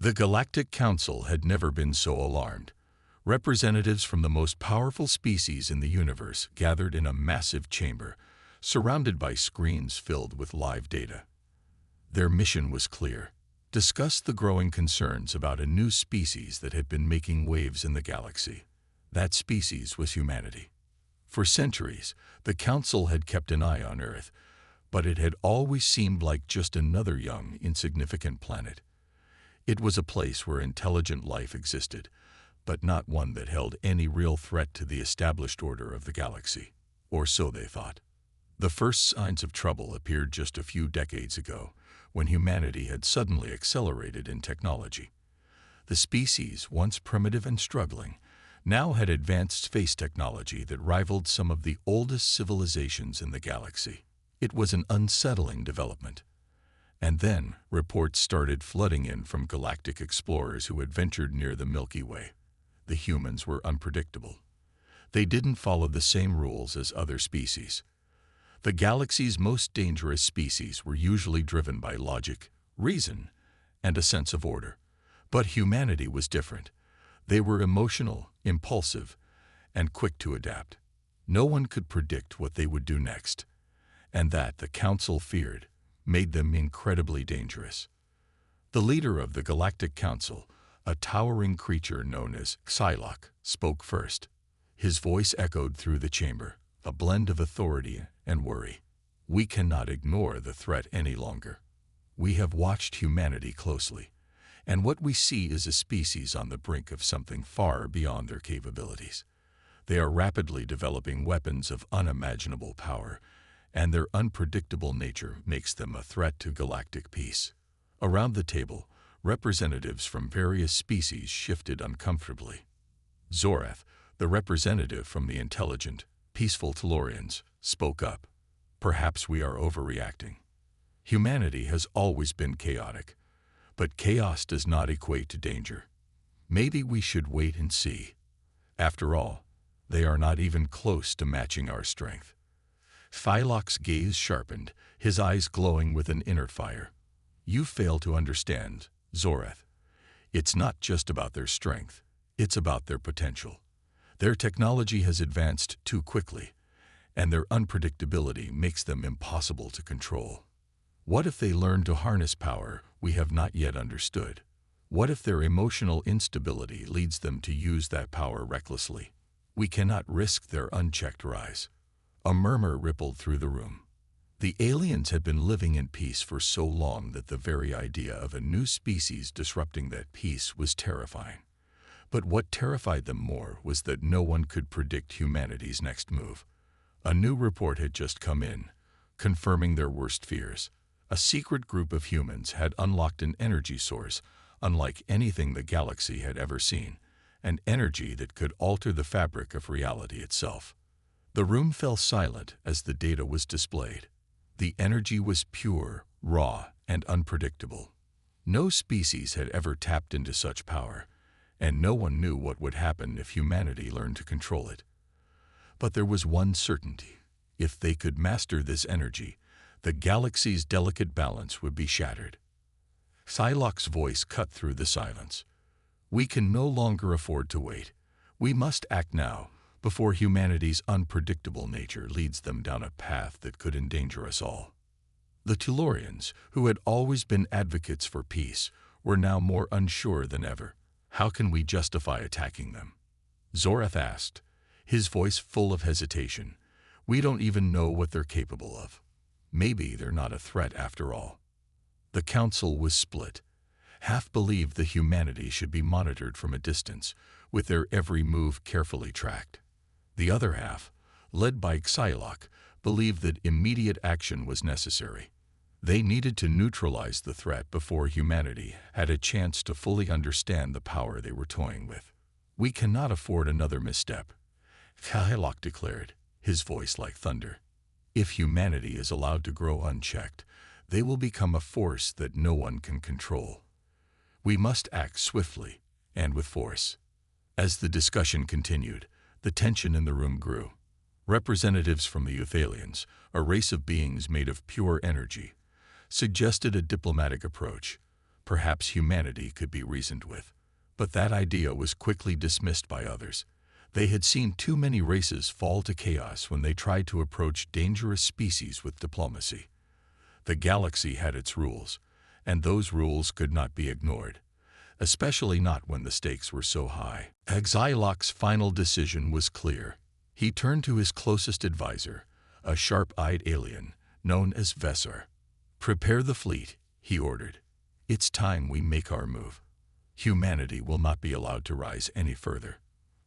The Galactic Council had never been so alarmed. Representatives from the most powerful species in the universe gathered in a massive chamber, surrounded by screens filled with live data. Their mission was clear: discuss the growing concerns about a new species that had been making waves in the galaxy. That species was humanity. For centuries, the Council had kept an eye on Earth, but it had always seemed like just another young, insignificant planet. It was a place where intelligent life existed, but not one that held any real threat to the established order of the galaxy. Or so they thought. The first signs of trouble appeared just a few decades ago, when humanity had suddenly accelerated in technology. The species, once primitive and struggling, now had advanced space technology that rivaled some of the oldest civilizations in the galaxy. It was an unsettling development. And then, reports started flooding in from galactic explorers who had ventured near the Milky Way. The humans were unpredictable. They didn't follow the same rules as other species. The galaxy's most dangerous species were usually driven by logic, reason, and a sense of order. But humanity was different. They were emotional, impulsive, and quick to adapt. No one could predict what they would do next, and that, the Council feared, made them incredibly dangerous. The leader of the Galactic Council, a towering creature known as Psylocke, spoke first. His voice echoed through the chamber, a blend of authority and worry. We cannot ignore the threat any longer. We have watched humanity closely, and what we see is a species on the brink of something far beyond their capabilities. They are rapidly developing weapons of unimaginable power, and their unpredictable nature makes them a threat to galactic peace. Around the table, representatives from various species shifted uncomfortably. Zorath, the representative from the intelligent, peaceful Tellurians, spoke up. Perhaps we are overreacting. Humanity has always been chaotic, but chaos does not equate to danger. Maybe we should wait and see. After all, they are not even close to matching our strength. Psylocke's gaze sharpened, his eyes glowing with an inner fire. You fail to understand, Zorath. It's not just about their strength, it's about their potential. Their technology has advanced too quickly, and their unpredictability makes them impossible to control. What if they learn to harness power we have not yet understood? What if their emotional instability leads them to use that power recklessly? We cannot risk their unchecked rise. A murmur rippled through the room. The aliens had been living in peace for so long that the very idea of a new species disrupting that peace was terrifying. But what terrified them more was that no one could predict humanity's next move. A new report had just come in, confirming their worst fears. A secret group of humans had unlocked an energy source unlike anything the galaxy had ever seen, an energy that could alter the fabric of reality itself. The room fell silent as the data was displayed. The energy was pure, raw, and unpredictable. No species had ever tapped into such power, and no one knew what would happen if humanity learned to control it. But there was one certainty. If they could master this energy, the galaxy's delicate balance would be shattered. Psylocke's voice cut through the silence. We can no longer afford to wait. We must act now, before humanity's unpredictable nature leads them down a path that could endanger us all. The Tellurians, who had always been advocates for peace, were now more unsure than ever. How can we justify attacking them? Zorath asked, his voice full of hesitation. We don't even know what they're capable of. Maybe they're not a threat after all. The council was split. Half believed that humanity should be monitored from a distance, with their every move carefully tracked. The other half, led by Psylocke, believed that immediate action was necessary. They needed to neutralize the threat before humanity had a chance to fully understand the power they were toying with. We cannot afford another misstep, Psylocke declared, his voice like thunder. If humanity is allowed to grow unchecked, they will become a force that no one can control. We must act swiftly and with force. As the discussion continued, the tension in the room grew. Representatives from the Euthalians, a race of beings made of pure energy, suggested a diplomatic approach, Perhaps humanity could be reasoned with. But that idea was quickly dismissed by others. They had seen too many races fall to chaos when they tried to approach dangerous species with diplomacy. The galaxy had its rules, and those rules could not be ignored, especially not when the stakes were so high. Xylok's final decision was clear. He turned to his closest advisor, a sharp-eyed alien known as Vessar. "Prepare the fleet," he ordered. "It's time we make our move. Humanity will not be allowed to rise any further.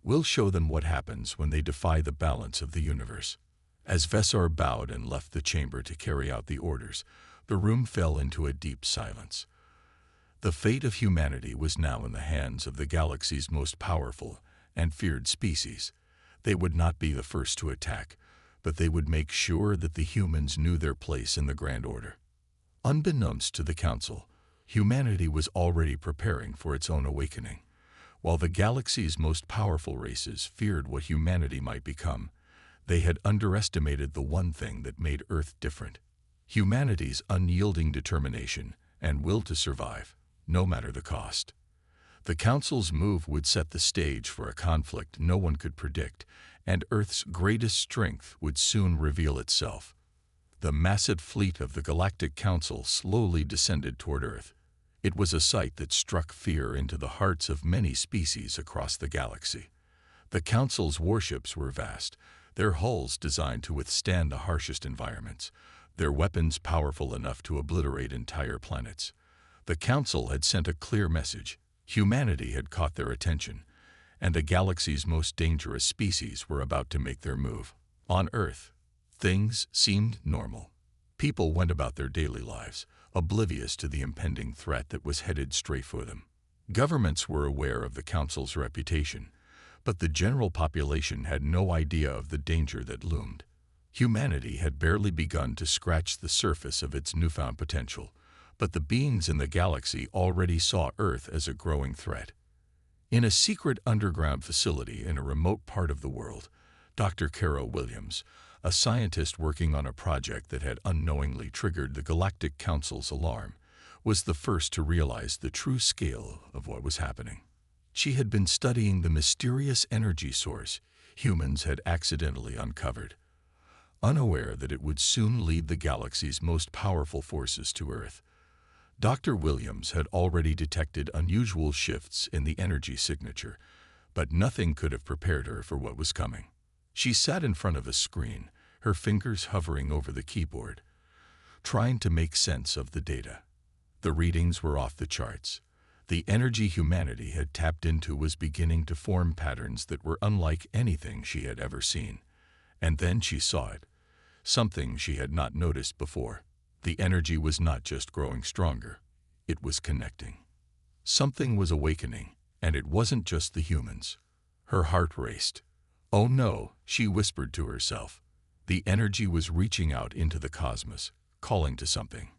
We'll show them what happens when they defy the balance of the universe." As Vessar bowed and left the chamber to carry out the orders, the room fell into a deep silence. The fate of humanity was now in the hands of the galaxy's most powerful and feared species. They would not be the first to attack, but they would make sure that the humans knew their place in the Grand Order. Unbeknownst to the Council, humanity was already preparing for its own awakening. While the galaxy's most powerful races feared what humanity might become, they had underestimated the one thing that made Earth different: humanity's unyielding determination and will to survive, no matter the cost. The Council's move would set the stage for a conflict no one could predict, and Earth's greatest strength would soon reveal itself. The massive fleet of the Galactic Council slowly descended toward Earth. It was a sight that struck fear into the hearts of many species across the galaxy. The Council's warships were vast, their hulls designed to withstand the harshest environments, their weapons powerful enough to obliterate entire planets. The Council had sent a clear message. Humanity had caught their attention, and the galaxy's most dangerous species were about to make their move. On Earth, things seemed normal. People went about their daily lives, oblivious to the impending threat that was headed straight for them. Governments were aware of the Council's reputation, but the general population had no idea of the danger that loomed. Humanity had barely begun to scratch the surface of its newfound potential, but the beings in the galaxy already saw Earth as a growing threat. In a secret underground facility in a remote part of the world, Dr. Carol Williams, a scientist working on a project that had unknowingly triggered the Galactic Council's alarm, was the first to realize the true scale of what was happening. She had been studying the mysterious energy source humans had accidentally uncovered, unaware that it would soon lead the galaxy's most powerful forces to Earth. Dr. Williams had already detected unusual shifts in the energy signature, but nothing could have prepared her for what was coming. She sat in front of a screen, her fingers hovering over the keyboard, trying to make sense of the data. The readings were off the charts. The energy humanity had tapped into was beginning to form patterns that were unlike anything she had ever seen. And then she saw it, something she had not noticed before. The energy was not just growing stronger, it was connecting. Something was awakening, and it wasn't just the humans. Her heart raced. "Oh no," she whispered to herself. The energy was reaching out into the cosmos, calling to something.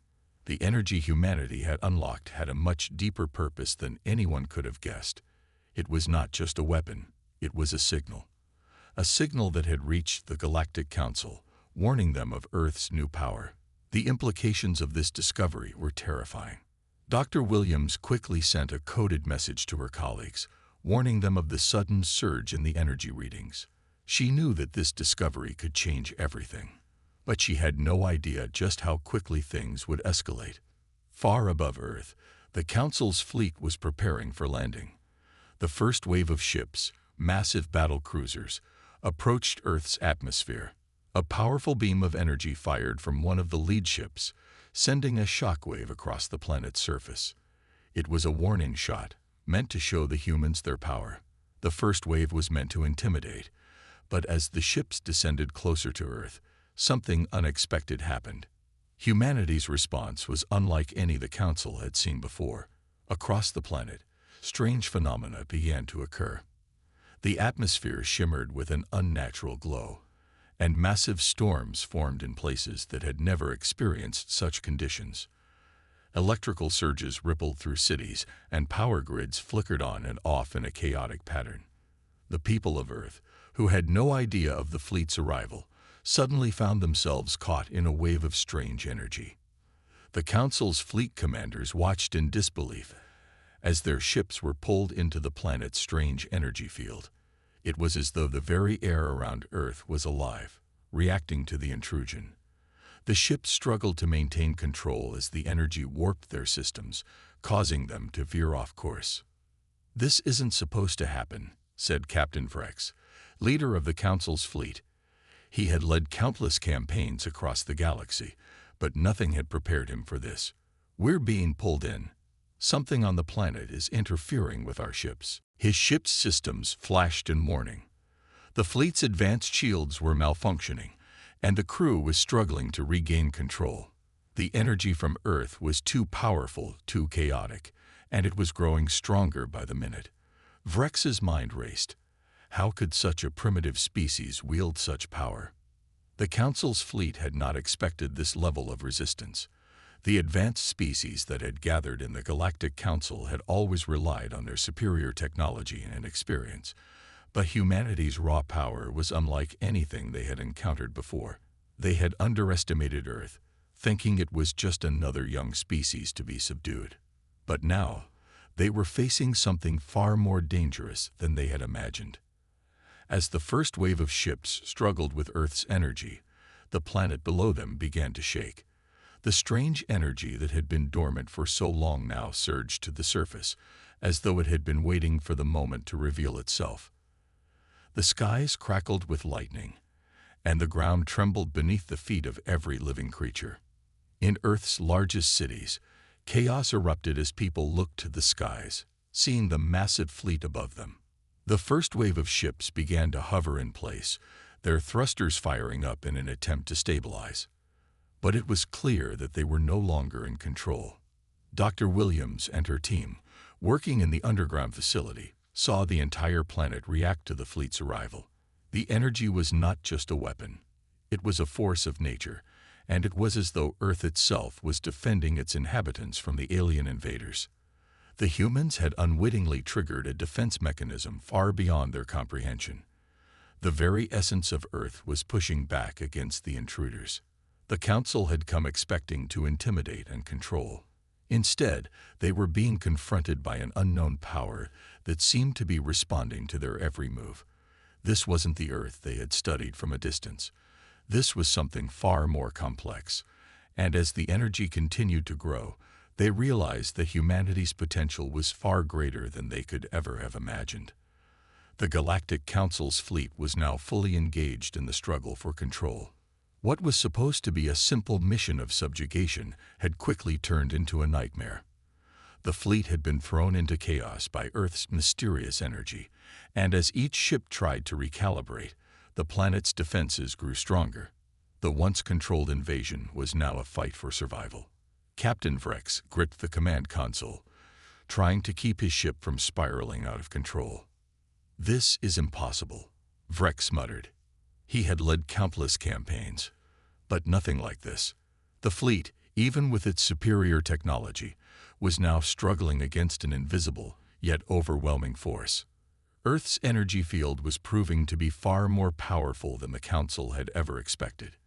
The energy humanity had unlocked had a much deeper purpose than anyone could have guessed. It was not just a weapon, it was a signal. A signal that had reached the Galactic Council, warning them of Earth's new power. The implications of this discovery were terrifying. Dr. Williams quickly sent a coded message to her colleagues, warning them of the sudden surge in the energy readings. She knew that this discovery could change everything, but she had no idea just how quickly things would escalate. Far above Earth, the Council's fleet was preparing for landing. The first wave of ships, massive battle cruisers, approached Earth's atmosphere. A powerful beam of energy fired from one of the lead ships, sending a shockwave across the planet's surface. It was a warning shot, meant to show the humans their power. The first wave was meant to intimidate, but as the ships descended closer to Earth, something unexpected happened. Humanity's response was unlike any the Council had seen before. Across the planet, strange phenomena began to occur. The atmosphere shimmered with an unnatural glow, and massive storms formed in places that had never experienced such conditions. Electrical surges rippled through cities, and power grids flickered on and off in a chaotic pattern. The people of Earth, who had no idea of the fleet's arrival, suddenly found themselves caught in a wave of strange energy. The Council's fleet commanders watched in disbelief as their ships were pulled into the planet's strange energy field. It was as though the very air around Earth was alive, reacting to the intrusion. The ships struggled to maintain control as the energy warped their systems, causing them to veer off course. "This isn't supposed to happen," said Captain Vrex, leader of the Council's fleet. He had led countless campaigns across the galaxy, but nothing had prepared him for this. "We're being pulled in. Something on the planet is interfering with our ships." His ship's systems flashed in warning. The fleet's advanced shields were malfunctioning, and the crew was struggling to regain control. The energy from Earth was too powerful, too chaotic, and it was growing stronger by the minute. Vrex's mind raced. How could such a primitive species wield such power? The Council's fleet had not expected this level of resistance. The advanced species that had gathered in the Galactic Council had always relied on their superior technology and experience, but humanity's raw power was unlike anything they had encountered before. They had underestimated Earth, thinking it was just another young species to be subdued. But now, they were facing something far more dangerous than they had imagined. As the first wave of ships struggled with Earth's energy, the planet below them began to shake. The strange energy that had been dormant for so long now surged to the surface, as though it had been waiting for the moment to reveal itself. The skies crackled with lightning, and the ground trembled beneath the feet of every living creature. In Earth's largest cities, chaos erupted as people looked to the skies, seeing the massive fleet above them. The first wave of ships began to hover in place, their thrusters firing up in an attempt to stabilize. But it was clear that they were no longer in control. Dr. Williams and her team, working in the underground facility, saw the entire planet react to the fleet's arrival. The energy was not just a weapon. It was a force of nature, and it was as though Earth itself was defending its inhabitants from the alien invaders. The humans had unwittingly triggered a defense mechanism far beyond their comprehension. The very essence of Earth was pushing back against the intruders. The Council had come expecting to intimidate and control. Instead, they were being confronted by an unknown power that seemed to be responding to their every move. This wasn't the Earth they had studied from a distance. This was something far more complex, and as the energy continued to grow, they realized that humanity's potential was far greater than they could ever have imagined. The Galactic Council's fleet was now fully engaged in the struggle for control. What was supposed to be a simple mission of subjugation had quickly turned into a nightmare. The fleet had been thrown into chaos by Earth's mysterious energy, and as each ship tried to recalibrate, the planet's defenses grew stronger. The once controlled invasion was now a fight for survival. Captain Vrex gripped the command console, trying to keep his ship from spiraling out of control. "This is impossible," Vrex muttered. He had led countless campaigns, but nothing like this. The fleet, even with its superior technology, was now struggling against an invisible, yet overwhelming force. Earth's energy field was proving to be far more powerful than the Council had ever expected.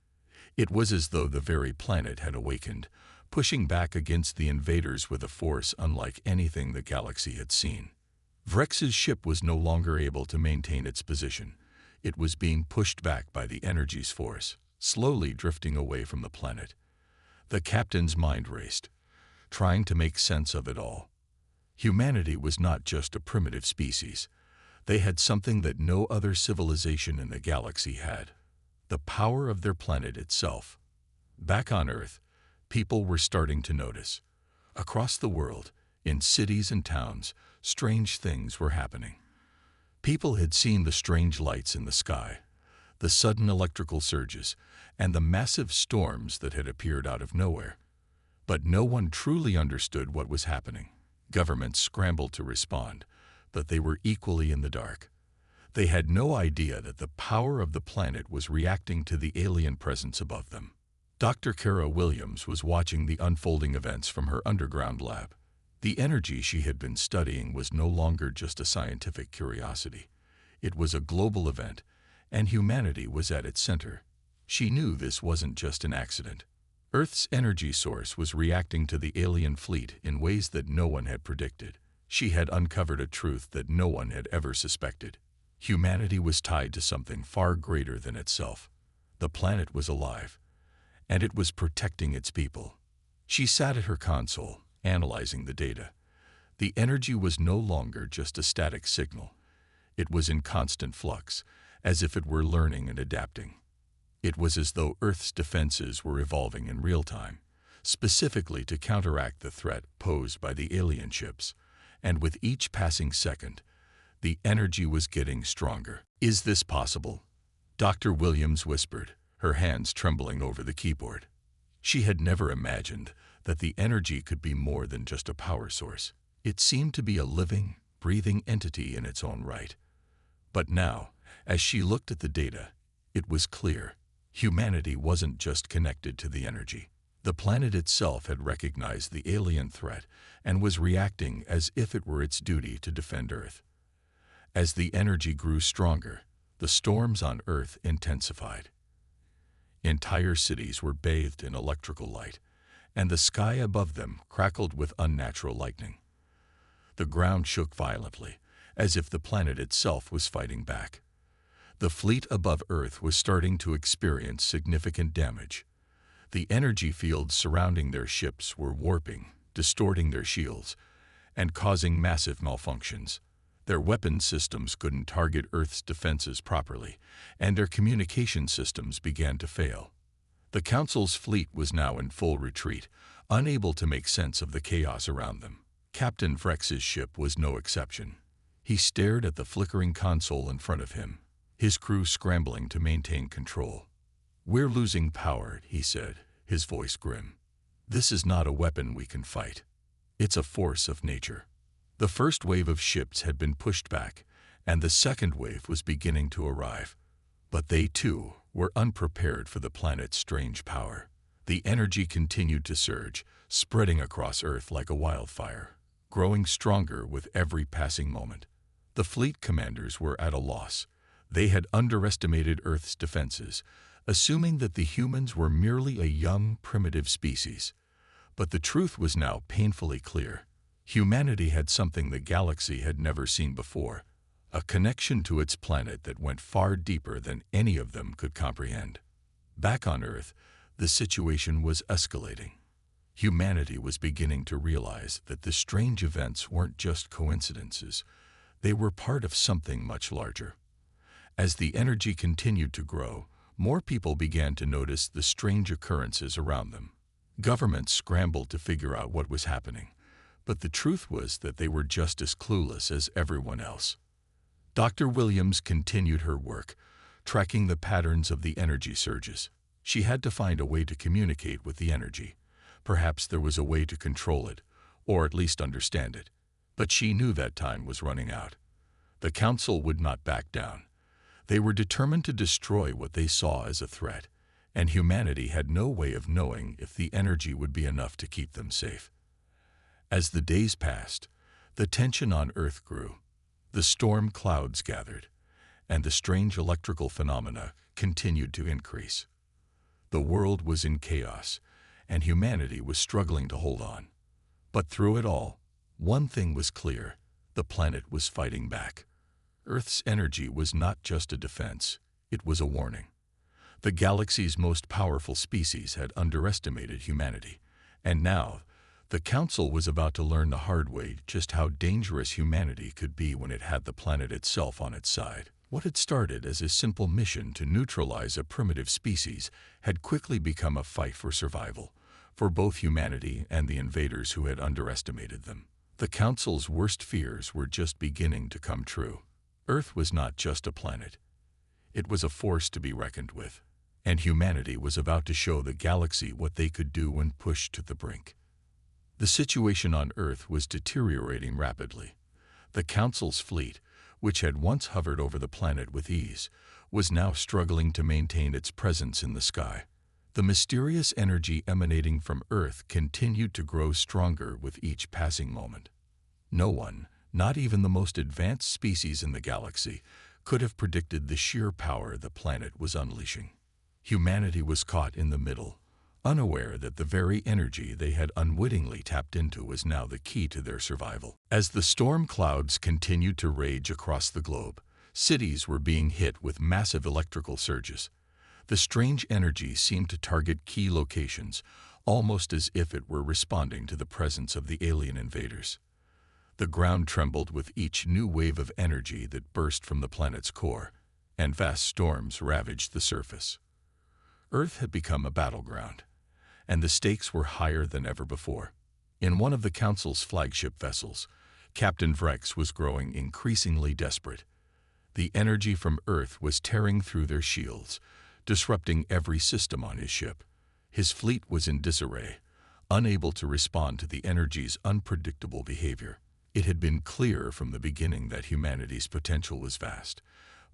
It was as though the very planet had awakened, pushing back against the invaders with a force unlike anything the galaxy had seen. Vrex's ship was no longer able to maintain its position. It was being pushed back by the energy's force, slowly drifting away from the planet. The captain's mind raced, trying to make sense of it all. Humanity was not just a primitive species. They had something that no other civilization in the galaxy had: the power of their planet itself. Back on Earth, people were starting to notice. Across the world, in cities and towns, strange things were happening. People had seen the strange lights in the sky, the sudden electrical surges, and the massive storms that had appeared out of nowhere. But no one truly understood what was happening. Governments scrambled to respond, but they were equally in the dark. They had no idea that the power of the planet was reacting to the alien presence above them. Dr. Kara Williams was watching the unfolding events from her underground lab. The energy she had been studying was no longer just a scientific curiosity. It was a global event, and humanity was at its center. She knew this wasn't just an accident. Earth's energy source was reacting to the alien fleet in ways that no one had predicted. She had uncovered a truth that no one had ever suspected. Humanity was tied to something far greater than itself. The planet was alive, and it was protecting its people. She sat at her console, analyzing the data. The energy was no longer just a static signal. It was in constant flux, as if it were learning and adapting. It was as though Earth's defenses were evolving in real time, specifically to counteract the threat posed by the alien ships. And with each passing second, the energy was getting stronger. "Is this possible?" Dr. Williams whispered, her hands trembling over the keyboard. She had never imagined that the energy could be more than just a power source. It seemed to be a living, breathing entity in its own right. But now, as she looked at the data, it was clear. Humanity wasn't just connected to the energy. The planet itself had recognized the alien threat and was reacting as if it were its duty to defend Earth. As the energy grew stronger, the storms on Earth intensified. Entire cities were bathed in electrical light, and the sky above them crackled with unnatural lightning. The ground shook violently, as if the planet itself was fighting back. The fleet above Earth was starting to experience significant damage. The energy fields surrounding their ships were warping, distorting their shields, and causing massive malfunctions. Their weapon systems couldn't target Earth's defenses properly, and their communication systems began to fail. The Council's fleet was now in full retreat, unable to make sense of the chaos around them. Captain Frex's ship was no exception. He stared at the flickering console in front of him, his crew scrambling to maintain control. "We're losing power," he said, his voice grim. "This is not a weapon we can fight. It's a force of nature." The first wave of ships had been pushed back, and the second wave was beginning to arrive. But they, too, were unprepared for the planet's strange power. The energy continued to surge, spreading across Earth like a wildfire, growing stronger with every passing moment. The fleet commanders were at a loss. They had underestimated Earth's defenses, assuming that the humans were merely a young, primitive species. But the truth was now painfully clear. Humanity had something the galaxy had never seen before, a connection to its planet that went far deeper than any of them could comprehend. Back on Earth, the situation was escalating. Humanity was beginning to realize that the strange events weren't just coincidences. They were part of something much larger. As the energy continued to grow, more people began to notice the strange occurrences around them. Governments scrambled to figure out what was happening, but the truth was that they were just as clueless as everyone else. Dr. Williams continued her work, tracking the patterns of the energy surges. She had to find a way to communicate with the energy. Perhaps there was a way to control it, or at least understand it. But she knew that time was running out. The Council would not back down. They were determined to destroy what they saw as a threat, and humanity had no way of knowing if the energy would be enough to keep them safe. As the days passed, the tension on Earth grew. The storm clouds gathered, and the strange electrical phenomena continued to increase. The world was in chaos, and humanity was struggling to hold on. But through it all, one thing was clear: the planet was fighting back. Earth's energy was not just a defense, it was a warning. The galaxy's most powerful species had underestimated humanity, and now the Council was about to learn the hard way just how dangerous humanity could be when it had the planet itself on its side. What had started as a simple mission to neutralize a primitive species had quickly become a fight for survival, for both humanity and the invaders who had underestimated them. The Council's worst fears were just beginning to come true. Earth was not just a planet. It was a force to be reckoned with, and humanity was about to show the galaxy what they could do when pushed to the brink. The situation on Earth was deteriorating rapidly. The Council's fleet, which had once hovered over the planet with ease, was now struggling to maintain its presence in the sky. The mysterious energy emanating from Earth continued to grow stronger with each passing moment. No one, not even the most advanced species in the galaxy, could have predicted the sheer power the planet was unleashing. Humanity was caught in the middle, unaware that the very energy they had unwittingly tapped into was now the key to their survival. As the storm clouds continued to rage across the globe, cities were being hit with massive electrical surges. The strange energy seemed to target key locations, almost as if it were responding to the presence of the alien invaders. The ground trembled with each new wave of energy that burst from the planet's core, and vast storms ravaged the surface. Earth had become a battleground, and the stakes were higher than ever before. In one of the Council's flagship vessels, Captain Vrex was growing increasingly desperate. The energy from Earth was tearing through their shields, disrupting every system on his ship. His fleet was in disarray, unable to respond to the energy's unpredictable behavior. It had been clear from the beginning that humanity's potential was vast,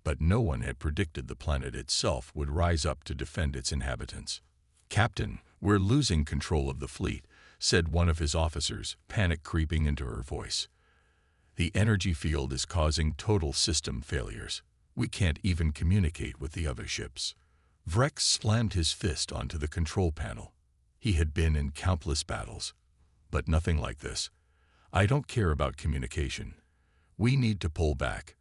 but no one had predicted the planet itself would rise up to defend its inhabitants. "Captain, we're losing control of the fleet," said one of his officers, panic creeping into her voice. "The energy field is causing total system failures. We can't even communicate with the other ships." Vrex slammed his fist onto the control panel. He had been in countless battles, but nothing like this. "I don't care about communication. We need to pull back.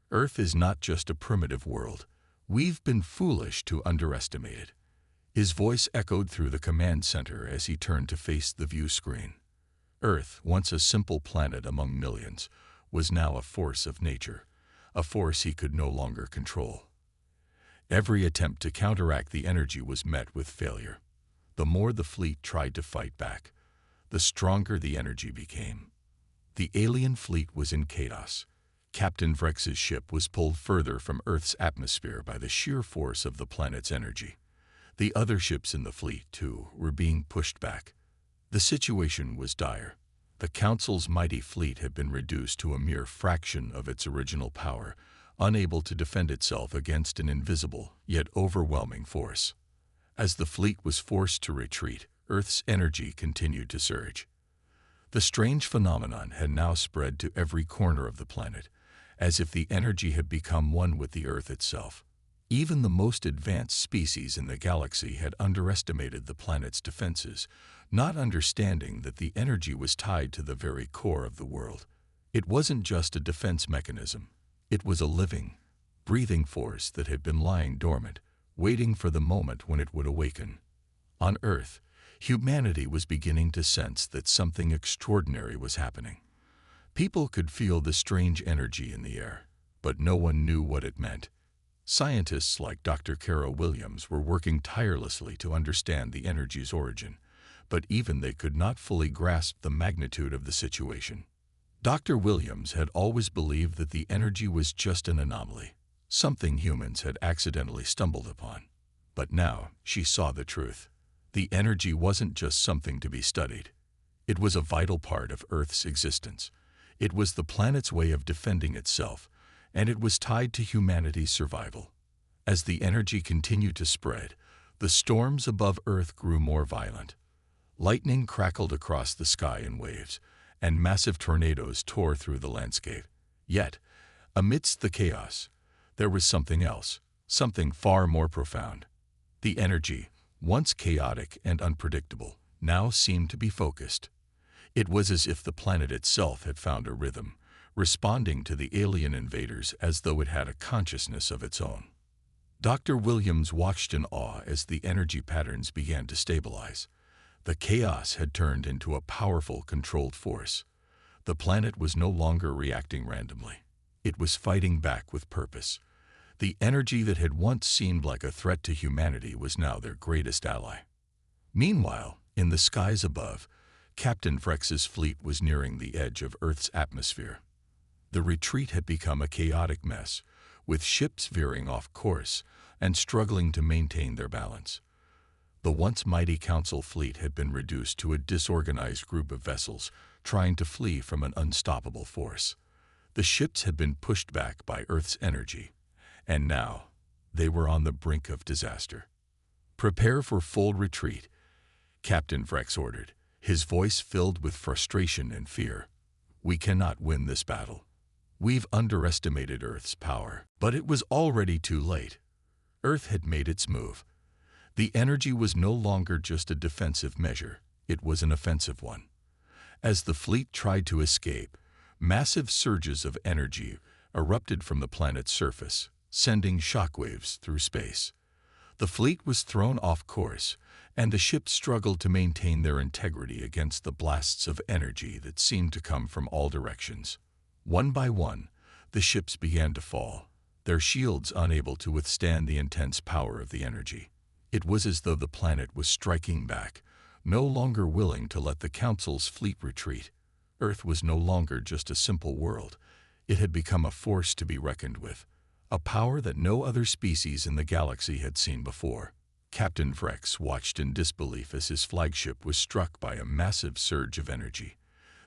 Earth is not just a primitive world. We've been foolish to underestimate it." His voice echoed through the command center as he turned to face the view screen. Earth, once a simple planet among millions, was now a force of nature, a force he could no longer control. Every attempt to counteract the energy was met with failure. The more the fleet tried to fight back, the stronger the energy became. The alien fleet was in chaos. Captain Vrex's ship was pulled further from Earth's atmosphere by the sheer force of the planet's energy. The other ships in the fleet, too, were being pushed back. The situation was dire. The Council's mighty fleet had been reduced to a mere fraction of its original power, unable to defend itself against an invisible, yet overwhelming force. As the fleet was forced to retreat, Earth's energy continued to surge. The strange phenomenon had now spread to every corner of the planet, as if the energy had become one with the Earth itself. Even the most advanced species in the galaxy had underestimated the planet's defenses, not understanding that the energy was tied to the very core of the world. It wasn't just a defense mechanism. It was a living, breathing force that had been lying dormant, waiting for the moment when it would awaken. On Earth, humanity was beginning to sense that something extraordinary was happening. People could feel the strange energy in the air, but no one knew what it meant. Scientists like Dr. Kara Williams were working tirelessly to understand the energy's origin, but even they could not fully grasp the magnitude of the situation. Dr. Williams had always believed that the energy was just an anomaly, something humans had accidentally stumbled upon. But now she saw the truth. The energy wasn't just something to be studied. It was a vital part of Earth's existence. It was the planet's way of defending itself, and it was tied to humanity's survival. As the energy continued to spread, the storms above Earth grew more violent. Lightning crackled across the sky in waves, and massive tornadoes tore through the landscape. Yet, amidst the chaos, there was something else, something far more profound. The energy, once chaotic and unpredictable, now seemed to be focused. It was as if the planet itself had found a rhythm, responding to the alien invaders as though it had a consciousness of its own. Dr. Williams watched in awe as the energy patterns began to stabilize. The chaos had turned into a powerful, controlled force. The planet was no longer reacting randomly. It was fighting back with purpose. The energy that had once seemed like a threat to humanity was now their greatest ally. Meanwhile, in the skies above, Captain Vrex's fleet was nearing the edge of Earth's atmosphere. The retreat had become a chaotic mess, with ships veering off course and struggling to maintain their balance. The once mighty Council fleet had been reduced to a disorganized group of vessels trying to flee from an unstoppable force. The ships had been pushed back by Earth's energy, and now they were on the brink of disaster. "Prepare for full retreat," Captain Vrex ordered, his voice filled with frustration and fear. "We cannot win this battle. We've underestimated Earth's power." But it was already too late. Earth had made its move. The energy was no longer just a defensive measure, it was an offensive one. As the fleet tried to escape, massive surges of energy erupted from the planet's surface, sending shockwaves through space. The fleet was thrown off course, and the ships struggled to maintain their integrity against the blasts of energy that seemed to come from all directions. One by one, the ships began to fall, their shields unable to withstand the intense power of the energy. It was as though the planet was striking back, no longer willing to let the Council's fleet retreat. Earth was no longer just a simple world. It had become a force to be reckoned with, a power that no other species in the galaxy had seen before. Captain Vrex watched in disbelief as his flagship was struck by a massive surge of energy.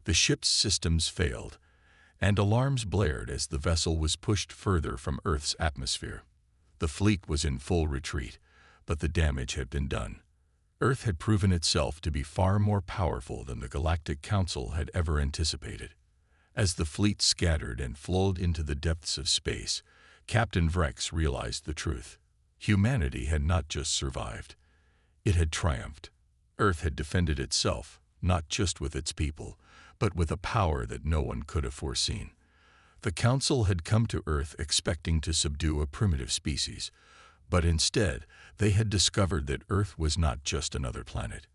The ship's systems failed, and alarms blared as the vessel was pushed further from Earth's atmosphere. The fleet was in full retreat, but the damage had been done. Earth had proven itself to be far more powerful than the Galactic Council had ever anticipated. As the fleet scattered and flowed into the depths of space, Captain Vrex realized the truth. Humanity had not just survived. It had triumphed. Earth had defended itself, not just with its people, but with a power that no one could have foreseen. The Council had come to Earth expecting to subdue a primitive species, but instead, they had discovered that Earth was not just another planet.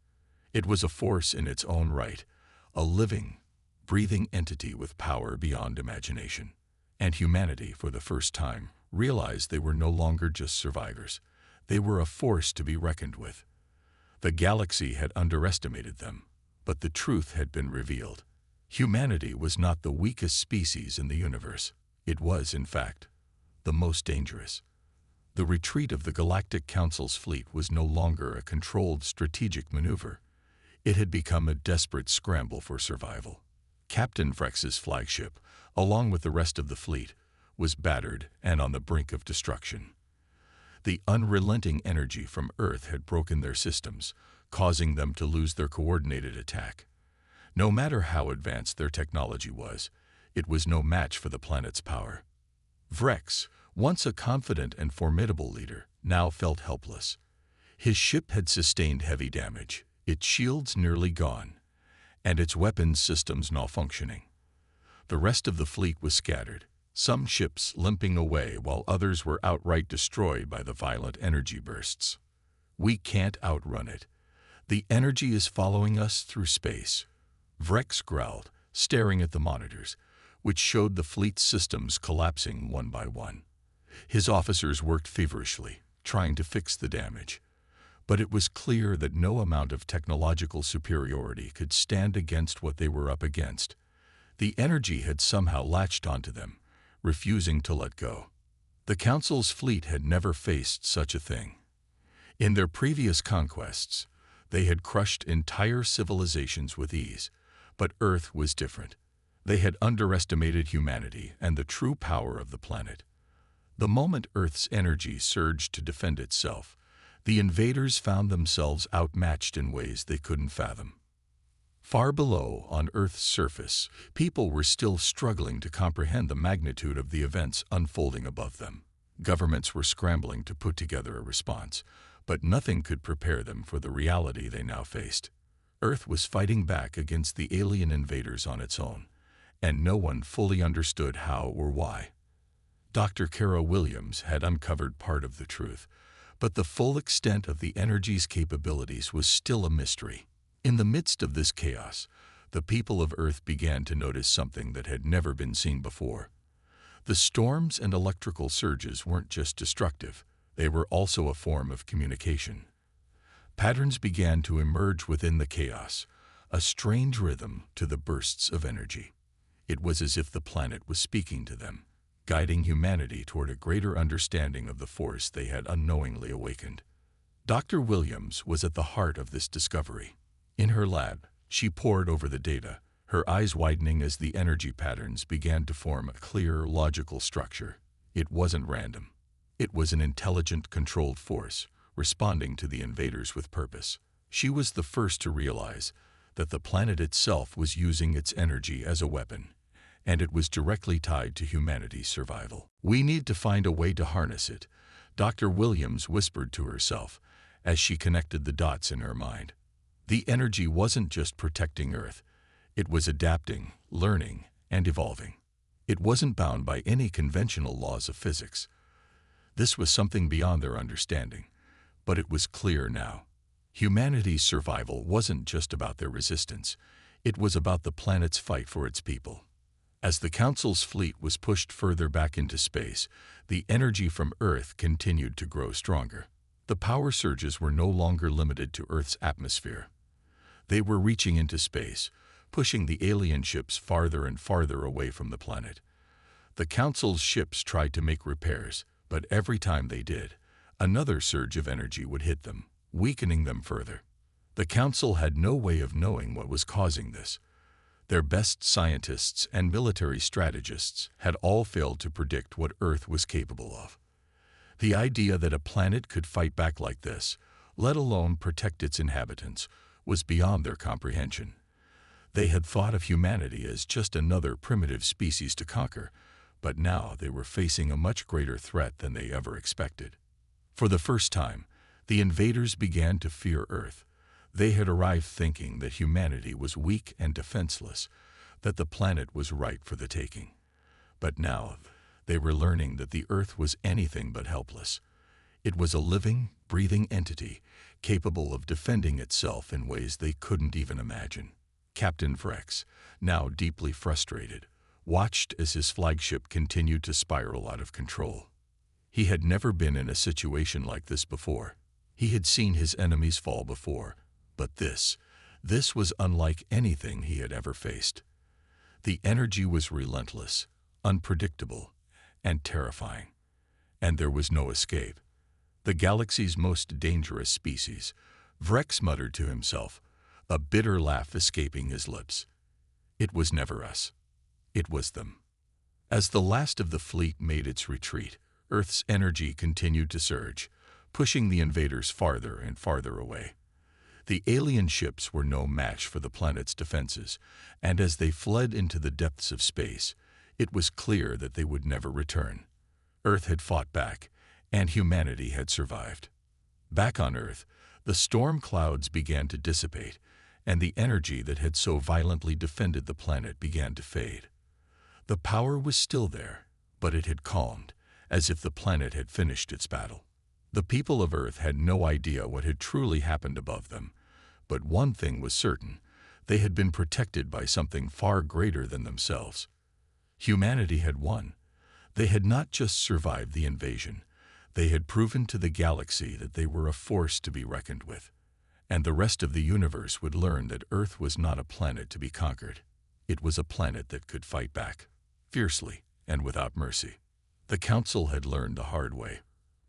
It was a force in its own right, a living, breathing entity with power beyond imagination. And humanity, for the first time, realized they were no longer just survivors. They were a force to be reckoned with. The galaxy had underestimated them, but the truth had been revealed. Humanity was not the weakest species in the universe. It was, in fact, the most dangerous. The retreat of the Galactic Council's fleet was no longer a controlled strategic maneuver. It had become a desperate scramble for survival. Captain Vrex's flagship, along with the rest of the fleet, was battered and on the brink of destruction. The unrelenting energy from Earth had broken their systems, causing them to lose their coordinated attack. No matter how advanced their technology was, it was no match for the planet's power. Vrex, once a confident and formidable leader, now felt helpless. His ship had sustained heavy damage, its shields nearly gone, and its weapons systems malfunctioning. The rest of the fleet was scattered, some ships limping away while others were outright destroyed by the violent energy bursts. "We can't outrun it. The energy is following us through space," Vrex growled, staring at the monitors, which showed the fleet's systems collapsing one by one. His officers worked feverishly, trying to fix the damage. But it was clear that no amount of technological superiority could stand against what they were up against. The energy had somehow latched onto them, refusing to let go. The Council's fleet had never faced such a thing. In their previous conquests, they had crushed entire civilizations with ease, but Earth was different. They had underestimated humanity and the true power of the planet. The moment Earth's energy surged to defend itself, the invaders found themselves outmatched in ways they couldn't fathom. Far below, on Earth's surface, people were still struggling to comprehend the magnitude of the events unfolding above them. Governments were scrambling to put together a response, but nothing could prepare them for the reality they now faced. Earth was fighting back against the alien invaders on its own, and no one fully understood how or why. Dr. Kara Williams had uncovered part of the truth, but the full extent of the energy's capabilities was still a mystery. In the midst of this chaos, the people of Earth began to notice something that had never been seen before. The storms and electrical surges weren't just destructive, they were also a form of communication. Patterns began to emerge within the chaos, a strange rhythm to the bursts of energy. It was as if the planet was speaking to them, guiding humanity toward a greater understanding of the force they had unknowingly awakened. Dr. Williams was at the heart of this discovery. In her lab, she pored over the data, her eyes widening as the energy patterns began to form a clear, logical structure. It wasn't random. It was an intelligent, controlled force, responding to the invaders with purpose. She was the first to realize that the planet itself was using its energy as a weapon, and it was directly tied to humanity's survival. "We need to find a way to harness it," Dr. Williams whispered to herself, as she connected the dots in her mind. The energy wasn't just protecting Earth. It was adapting, learning, and evolving. It wasn't bound by any conventional laws of physics. This was something beyond their understanding, but it was clear now. Humanity's survival wasn't just about their resistance. It was about the planet's fight for its people. As the Council's fleet was pushed further back into space, the energy from Earth continued to grow stronger. The power surges were no longer limited to Earth's atmosphere. They were reaching into space, pushing the alien ships farther and farther away from the planet. The Council's ships tried to make repairs, but every time they did, another surge of energy would hit them, weakening them further. The Council had no way of knowing what was causing this. Their best scientists and military strategists had all failed to predict what Earth was capable of. The idea that a planet could fight back like this, let alone protect its inhabitants, was beyond their comprehension. They had thought of humanity as just another primitive species to conquer, but now they were facing a much greater threat than they ever expected. For the first time, the invaders began to fear Earth. They had arrived thinking that humanity was weak and defenseless, that the planet was ripe for the taking. But now, they were learning that the Earth was anything but helpless. It was a living, breathing entity, capable of defending itself in ways they couldn't even imagine. Captain Vrex, now deeply frustrated, watched as his flagship continued to spiral out of control. He had never been in a situation like this before. He had seen his enemies fall before, but this was unlike anything he had ever faced. The energy was relentless, unpredictable, and terrifying. And there was no escape. The galaxy's most dangerous species, Vrex muttered to himself, a bitter laugh escaping his lips. It was never us. It was them. As the last of the fleet made its retreat, Earth's energy continued to surge, pushing the invaders farther and farther away. The alien ships were no match for the planet's defenses, and as they fled into the depths of space, it was clear that they would never return. Earth had fought back, and humanity had survived. Back on Earth, the storm clouds began to dissipate, and the energy that had so violently defended the planet began to fade. The power was still there, but it had calmed, as if the planet had finished its battle. The people of Earth had no idea what had truly happened above them, but one thing was certain: they had been protected by something far greater than themselves. Humanity had won. They had not just survived the invasion, they had proven to the galaxy that they were a force to be reckoned with. And the rest of the universe would learn that Earth was not a planet to be conquered. It was a planet that could fight back, fiercely and without mercy. The Council had learned the hard way.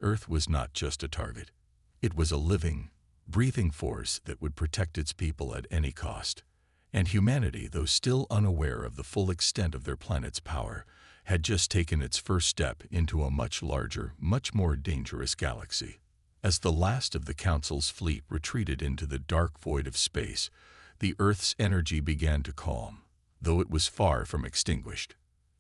Earth was not just a target. It was a living, breathing force that would protect its people at any cost. And humanity, though still unaware of the full extent of their planet's power, had just taken its first step into a much larger, much more dangerous galaxy. As the last of the Council's fleet retreated into the dark void of space, the Earth's energy began to calm, though it was far from extinguished.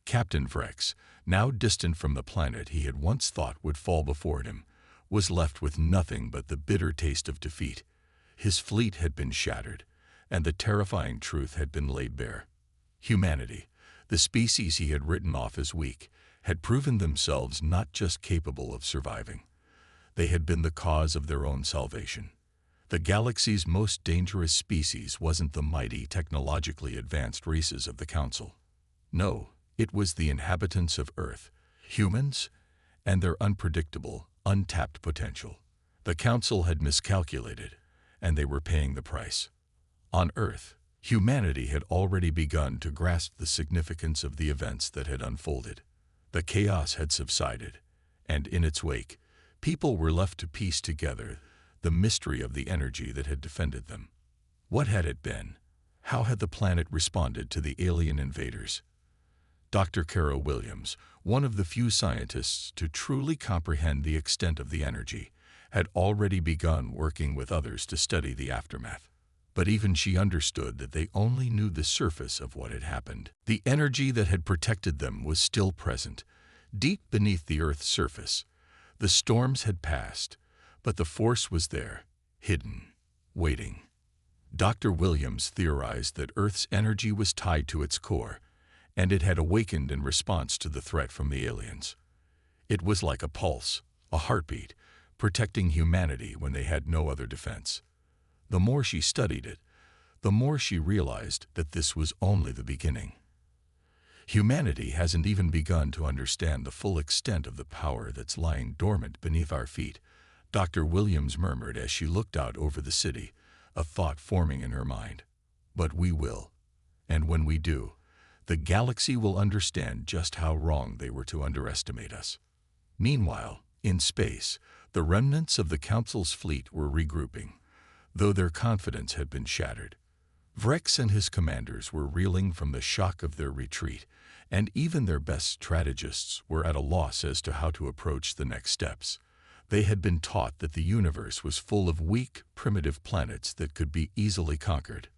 Captain Vrex, now distant from the planet he had once thought would fall before him, was left with nothing but the bitter taste of defeat. His fleet had been shattered, and the terrifying truth had been laid bare. Humanity, the species he had written off as weak, had proven themselves not just capable of surviving. They had been the cause of their own salvation. The galaxy's most dangerous species wasn't the mighty, technologically advanced races of the Council. No, it was the inhabitants of Earth, humans, and their unpredictable, untapped potential. The Council had miscalculated, and they were paying the price. On Earth, humanity had already begun to grasp the significance of the events that had unfolded. The chaos had subsided, and in its wake, people were left to piece together the mystery of the energy that had defended them. What had it been? How had the planet responded to the alien invaders? Dr. Kara Williams, one of the few scientists to truly comprehend the extent of the energy, had already begun working with others to study the aftermath. But even she understood that they only knew the surface of what had happened. The energy that had protected them was still present, deep beneath the Earth's surface. The storms had passed, but the force was there, hidden, waiting. Dr. Williams theorized that Earth's energy was tied to its core, and it had awakened in response to the threat from the aliens. It was like a pulse, a heartbeat, protecting humanity when they had no other defense. The more she studied it, the more she realized that this was only the beginning. Humanity hasn't even begun to understand the full extent of the power that's lying dormant beneath our feet, Dr. Williams murmured as she looked out over the city, a thought forming in her mind. But we will. And when we do, the galaxy will understand just how wrong they were to underestimate us. Meanwhile, in space, the remnants of the Council's fleet were regrouping, though their confidence had been shattered. Vrex and his commanders were reeling from the shock of their retreat, and even their best strategists were at a loss as to how to approach the next steps. They had been taught that the universe was full of weak, primitive planets that could be easily conquered.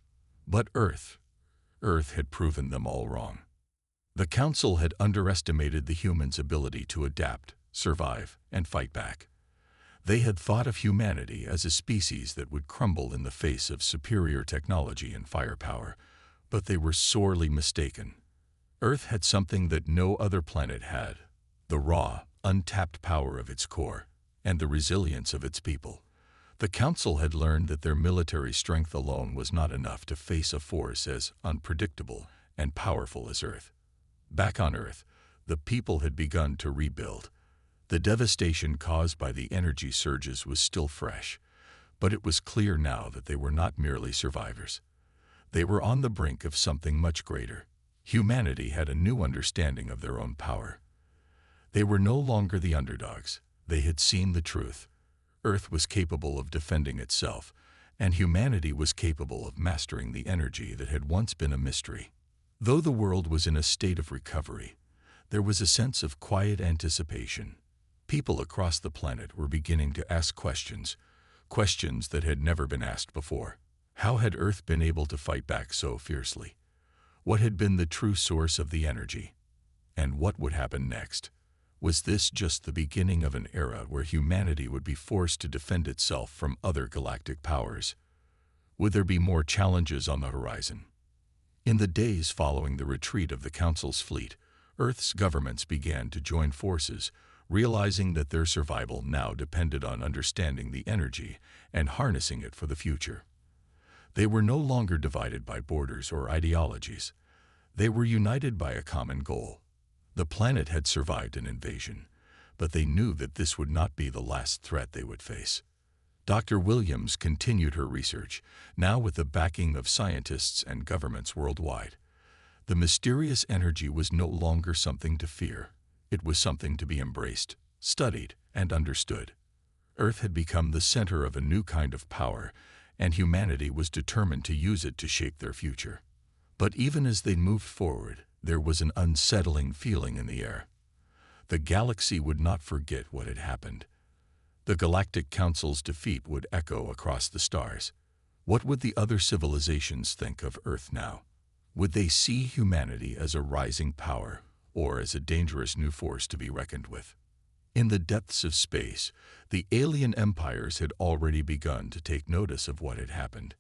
But Earth had proven them all wrong. The Council had underestimated the humans' ability to adapt, survive, and fight back. They had thought of humanity as a species that would crumble in the face of superior technology and firepower, but they were sorely mistaken. Earth had something that no other planet had: the raw, untapped power of its core, and the resilience of its people. The Council had learned that their military strength alone was not enough to face a force as unpredictable and powerful as Earth. Back on Earth, the people had begun to rebuild. The devastation caused by the energy surges was still fresh, but it was clear now that they were not merely survivors. They were on the brink of something much greater. Humanity had a new understanding of their own power. They were no longer the underdogs. They had seen the truth. Earth was capable of defending itself, and humanity was capable of mastering the energy that had once been a mystery. Though the world was in a state of recovery, there was a sense of quiet anticipation. People across the planet were beginning to ask questions that had never been asked before. How had Earth been able to fight back so fiercely? What had been the true source of the energy? And what would happen next? Was this just the beginning of an era where humanity would be forced to defend itself from other galactic powers? Would there be more challenges on the horizon? In the days following the retreat of the Council's fleet, Earth's governments began to join forces, realizing that their survival now depended on understanding the energy and harnessing it for the future. They were no longer divided by borders or ideologies. They were united by a common goal. The planet had survived an invasion, but they knew that this would not be the last threat they would face. Dr. Williams continued her research, now with the backing of scientists and governments worldwide. The mysterious energy was no longer something to fear. It was something to be embraced, studied, and understood. Earth had become the center of a new kind of power, and humanity was determined to use it to shape their future. But even as they moved forward, there was an unsettling feeling in the air. The galaxy would not forget what had happened. The Galactic Council's defeat would echo across the stars. What would the other civilizations think of Earth now? Would they see humanity as a rising power, or as a dangerous new force to be reckoned with? In the depths of space, the alien empires had already begun to take notice of what had happened.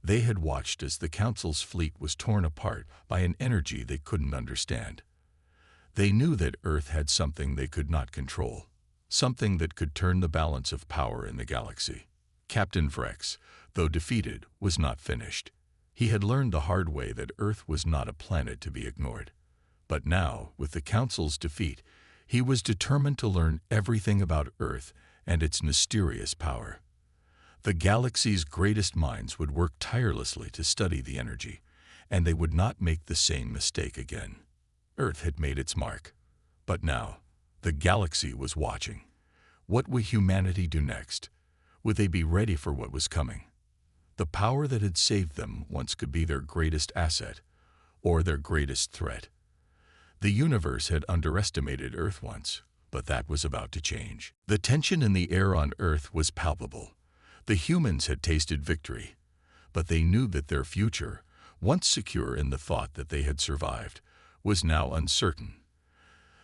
They had watched as the Council's fleet was torn apart by an energy they couldn't understand. They knew that Earth had something they could not control, something that could turn the balance of power in the galaxy. Captain Vrex, though defeated, was not finished. He had learned the hard way that Earth was not a planet to be ignored. But now, with the Council's defeat, he was determined to learn everything about Earth and its mysterious power. The galaxy's greatest minds would work tirelessly to study the energy, and they would not make the same mistake again. Earth had made its mark. But now, the galaxy was watching. What would humanity do next? Would they be ready for what was coming? The power that had saved them once could be their greatest asset, or their greatest threat. The universe had underestimated Earth once, but that was about to change. The tension in the air on Earth was palpable. The humans had tasted victory, but they knew that their future, once secure in the thought that they had survived, was now uncertain.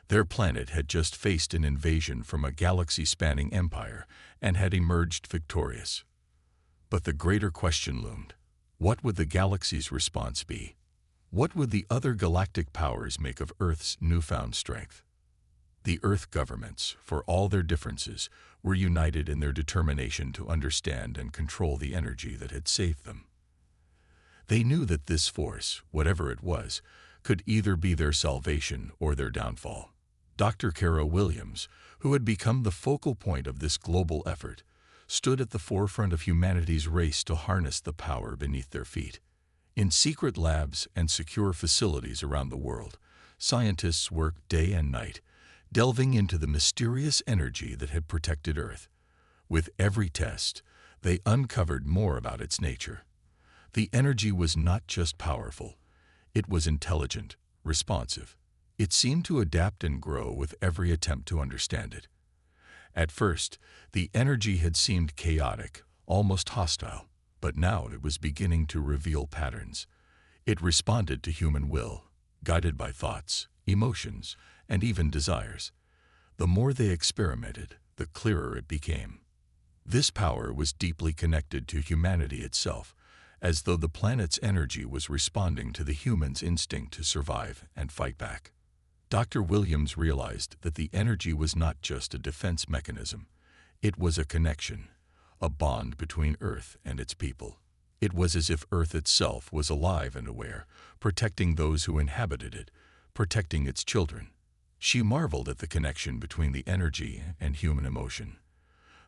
Their planet had just faced an invasion from a galaxy-spanning empire and had emerged victorious. But the greater question loomed. What would the galaxy's response be? What would the other galactic powers make of Earth's newfound strength? The Earth governments, for all their differences, were united in their determination to understand and control the energy that had saved them. They knew that this force, whatever it was, could either be their salvation or their downfall. Dr. Kara Williams, who had become the focal point of this global effort, stood at the forefront of humanity's race to harness the power beneath their feet. In secret labs and secure facilities around the world, scientists worked day and night, delving into the mysterious energy that had protected Earth. With every test, they uncovered more about its nature. The energy was not just powerful, it was intelligent, responsive. It seemed to adapt and grow with every attempt to understand it. At first, the energy had seemed chaotic, almost hostile, but now it was beginning to reveal patterns. It responded to human will, guided by thoughts, emotions, and even desires. The more they experimented, the clearer it became. This power was deeply connected to humanity itself, as though the planet's energy was responding to the human's instinct to survive and fight back. Dr. Williams realized that the energy was not just a defense mechanism. It was a connection, a bond between Earth and its people. It was as if Earth itself was alive and aware, protecting those who inhabited it, protecting its children. She marveled at the connection between the energy and human emotion.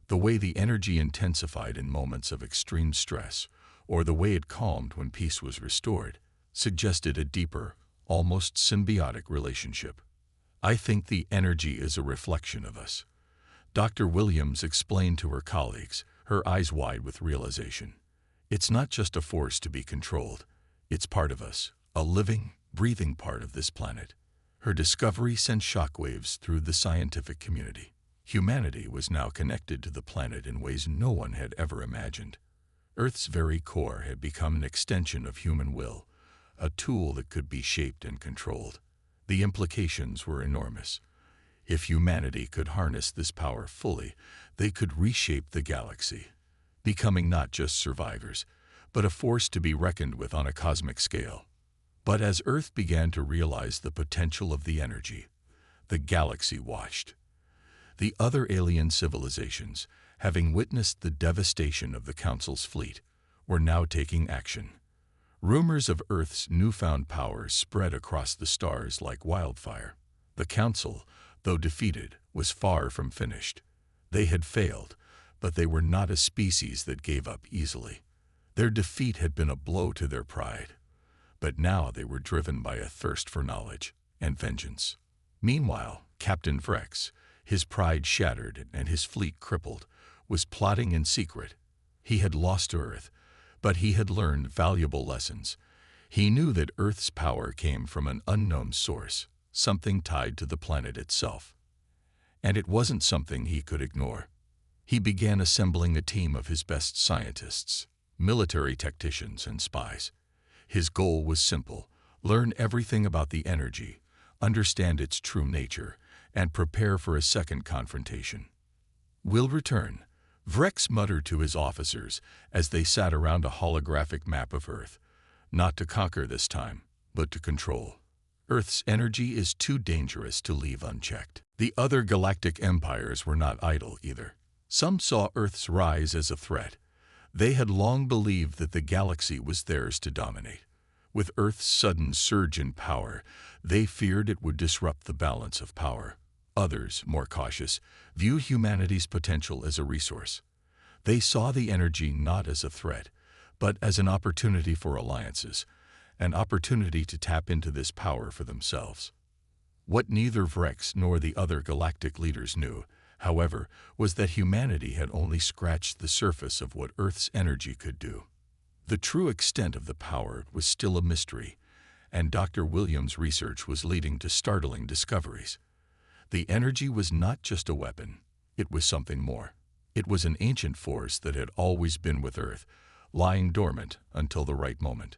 The way the energy intensified in moments of extreme stress, or the way it calmed when peace was restored, suggested a deeper, almost symbiotic relationship. I think the energy is a reflection of us. Dr. Williams explained to her colleagues, her eyes wide with realization. It's not just a force to be controlled. It's part of us, a living, breathing part of this planet. Her discovery sent shockwaves through the scientific community. Humanity was now connected to the planet in ways no one had ever imagined. Earth's very core had become an extension of human will, a tool that could be shaped and controlled. The implications were enormous. If humanity could harness this power fully, they could reshape the galaxy, becoming not just survivors, but a force to be reckoned with on a cosmic scale. But as Earth began to realize the potential of the energy, the galaxy watched. The other alien civilizations, having witnessed the devastation of the Council's fleet, were now taking action. Rumors of Earth's newfound power spread across the stars like wildfire. The Council, though defeated, was far from finished. They had failed, but they were not a species that gave up easily. Their defeat had been a blow to their pride, but now they were driven by a thirst for knowledge and vengeance. Meanwhile, Captain Vrex, his pride shattered and his fleet crippled, was plotting in secret. He had lost Earth, but he had learned valuable lessons. He knew that Earth's power came from an unknown source, something tied to the planet itself. And it wasn't something he could ignore. He began assembling a team of his best scientists, military tacticians, and spies. His goal was simple: learn everything about the energy, understand its true nature, and prepare for a second confrontation. "We'll return," Vrex muttered to his officers as they sat around a holographic map of Earth. "Not to conquer this time, but to control. Earth's energy is too dangerous to leave unchecked." The other galactic empires were not idle either. Some saw Earth's rise as a threat. They had long believed that the galaxy was theirs to dominate. With Earth's sudden surge in power, they feared it would disrupt the balance of power. Others, more cautious, viewed humanity's potential as a resource. They saw the energy not as a threat, but as an opportunity for alliances, an opportunity to tap into this power for themselves. What neither Vrex nor the other galactic leaders knew, however, was that humanity had only scratched the surface of what Earth's energy could do. The true extent of the power was still a mystery, and Dr. Williams' research was leading to startling discoveries. The energy was not just a weapon, it was something more. It was an ancient force that had always been with Earth, lying dormant until the right moment.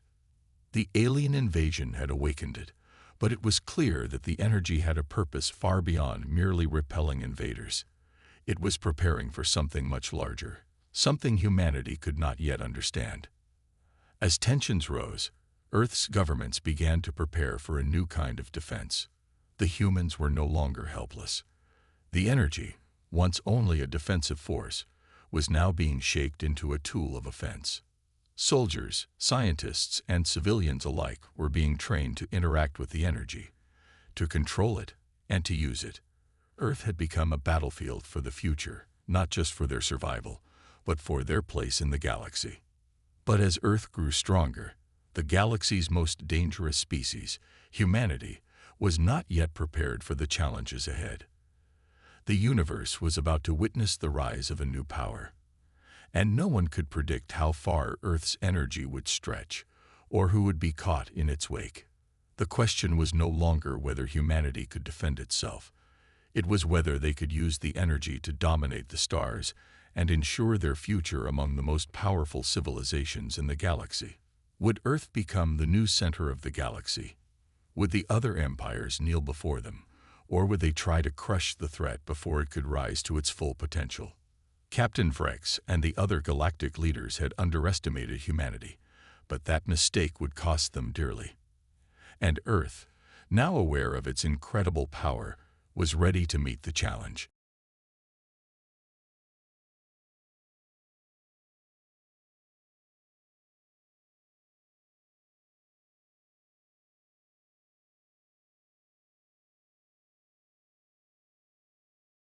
The alien invasion had awakened it, but it was clear that the energy had a purpose far beyond merely repelling invaders. It was preparing for something much larger, something humanity could not yet understand. As tensions rose, Earth's governments began to prepare for a new kind of defense. The humans were no longer helpless. The energy, once only a defensive force, was now being shaped into a tool of offense. Soldiers, scientists, and civilians alike were being trained to interact with the energy, to control it, and to use it. Earth had become a battlefield for the future, not just for their survival, but for their place in the galaxy. But as Earth grew stronger, the galaxy's most dangerous species, humanity, was not yet prepared for the challenges ahead. The universe was about to witness the rise of a new power, and no one could predict how far Earth's energy would stretch, or who would be caught in its wake. The question was no longer whether humanity could defend itself. It was whether they could use the energy to dominate the stars and ensure their future among the most powerful civilizations in the galaxy. Would Earth become the new center of the galaxy? Would the other empires kneel before them, or would they try to crush the threat before it could rise to its full potential? Captain Vrex and the other galactic leaders had underestimated humanity, but that mistake would cost them dearly. And Earth, now aware of its incredible power, was ready to meet the challenge.